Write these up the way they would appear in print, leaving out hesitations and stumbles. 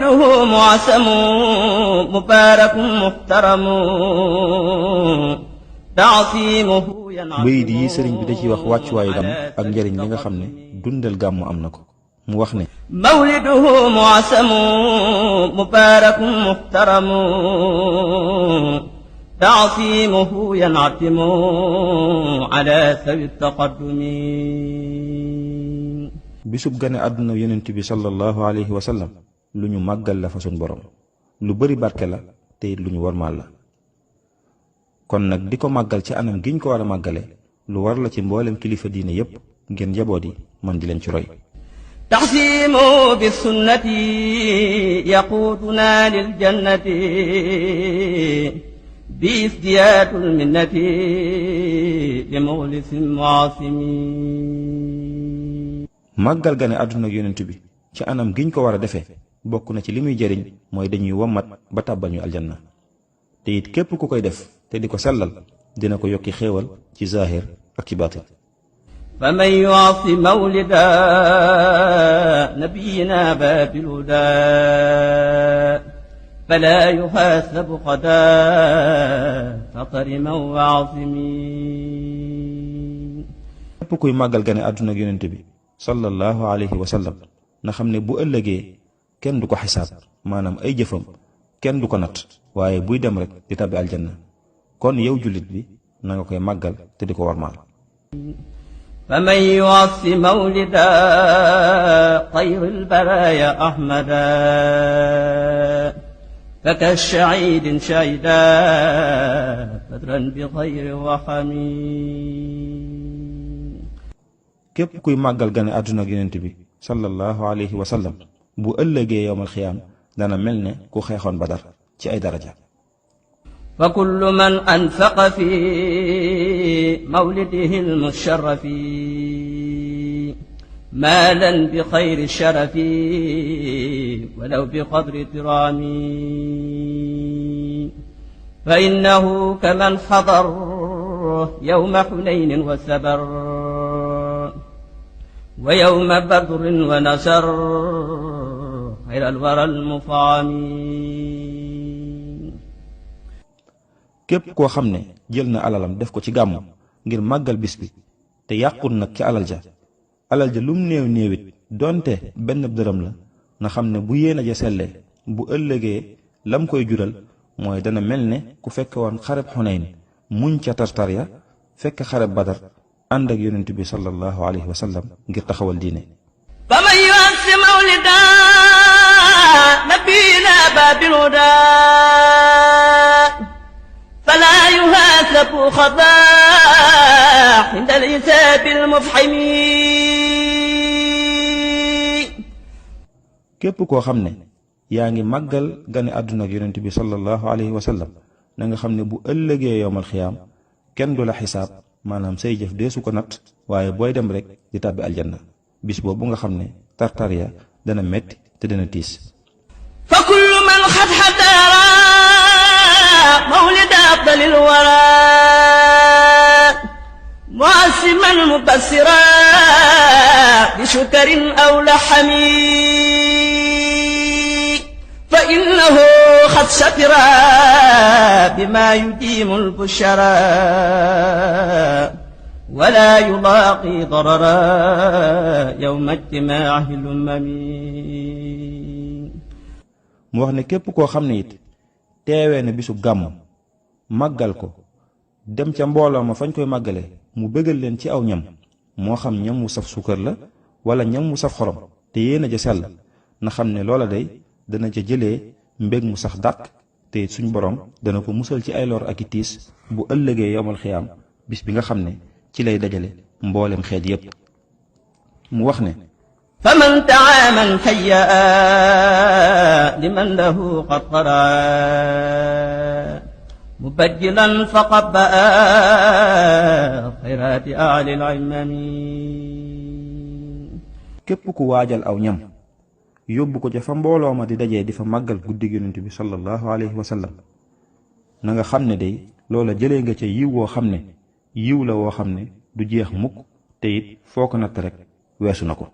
مولده معسم مبارك محترم تعصيمه ينعم. bayit yi sëriñ bi da ci wax wàccuwaayu gàmm ak njëriñ li nga xam ne dundal gàmm am na ko. mu wax ne مولده معسم مبارك محترم تعصيمه ينعتم على سوي التقدم. bisub gane àdduna yonent bi sallallahu alayhi wa sallam lu ñu màggal la fa sun borom lu bari barke la te it lu ñu warmaal la. kon nag di ko màggal ci anam giñ ko war a màggale lu war la ci mboolem kilifa diine yépp ngeen njaboot yi man di leen ci roy. تعصيم بالسنة يقودنا للجنة بازدياد المنة لمخلص معاصم. màggal gane àdduna yonent bi ci anam giñ ko war a defee bokk na ci li muy jëriñ mooy dañuy wommat ba tàbbal ñu aljanna te it képp ku koy def te di ko sellal dina ko yokki xéewal ci zaahir ak ci baatin. فمن يعص مولدا نبينا باب الهدى فلا يحاسب غدا فطرما وعاصمين. képp kuy màggal gane àdduna yonent bi sallallahu alayhi wa sallam na xam ne bu ëllëgee kenn du ko xisaab maanaam ay jëfam kenn du ko natt waaye buy dem rek di tabbi aljanna kon yow jullit bi na nga koy màggal te di ko warmaal. فمن يعص مولدا خير البرايا أحمدا فكالشعيد شعيدا بدرا بخير وحميد. képp kuy màggal gane àdduna yonent bi sallallahu alayhi wa sallam bu ëllëgee yowmal xiyaam dana mel ne ku xeexoon badar ci ay daraja. فكل من أنفق في مولده المشرف مالا بخير الشرف ولو بقدر ترام فإنه كمن حضر يوم حنين وسبر ويوم بدر ونشر خير الورى المفعم. képp koo xam ne jël na alalam def ko ci gàmmu ngir màggal bis bi te yàqul nag ci alal ja lum néew néewit donte benn dërëm la na xam ne bu yéena ja sellee bu ëllëgee lam koy jural mooy dana mel ne ku fekke woon xareb xunayn muñ ca tartar ya fekk xareb badar ànd ak yonent bi sallallahu alayhi wa sallam ngir taxawal diine. فمن يعص مولدا نبينا باب الهدى فلا يحاسب خطا عند الحساب المفحم. képp koo xam ne yaa ngi màggal gane àdduna ak yonent bi sallallahu alayhi wa sallam na nga xam ne bu ëllëgee yowmal xiyaam kenn du la xisaab maanaam say jëf deesu ko natt waaye booy dem rek di tàbbi aljanna bis boobu nga xam ne tartar ya dana metti te dana tiis. fa kullu man xat xadara mawlida afdalil wara muasiman mubassira bi shukarin aw laxami fa innahu xat shatira bima yudimu lbushara wala yulaaqi darara yawma ijtimaahi lumami. mu wax ne képp koo xam ne it teewee na bisu gàmm màggal ko dem ca mbooloo ma fañ koy màggale mu bëggal leen ci aw ñam moo xam ñam wu saf suukar la wala ñam wu saf xorom te yéen a ja sell na xam ne loola day dana ca jëlee mbég mu sax dàq te suñ borom dana ko musal ci ay lor ak i tiis bu ëllëgee yowmal xiyaam bis bi nga xam ne ci lay dajale mboolem xeet yépp. mu wax ne faman taaman hayya liman lahu qad qara mubajjilan faqabba xayraati ahli al-imami. képp ku waajal aw ñam yóbbu ko ca fa mbooloo ma di dajee di fa màggal guddi yonent bi sallallahu alayhi wa sallam na nga xam ne day loola jëlee nga ca yiw woo xam ne yiw la woo xam ne du jeex mukk te it foo ko natt rek weesu na ko.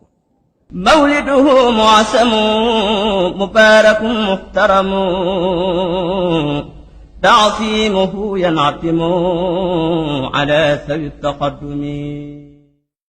مولده معسم مبارك محترم تعصيمه ينعتم على ذوي التقدم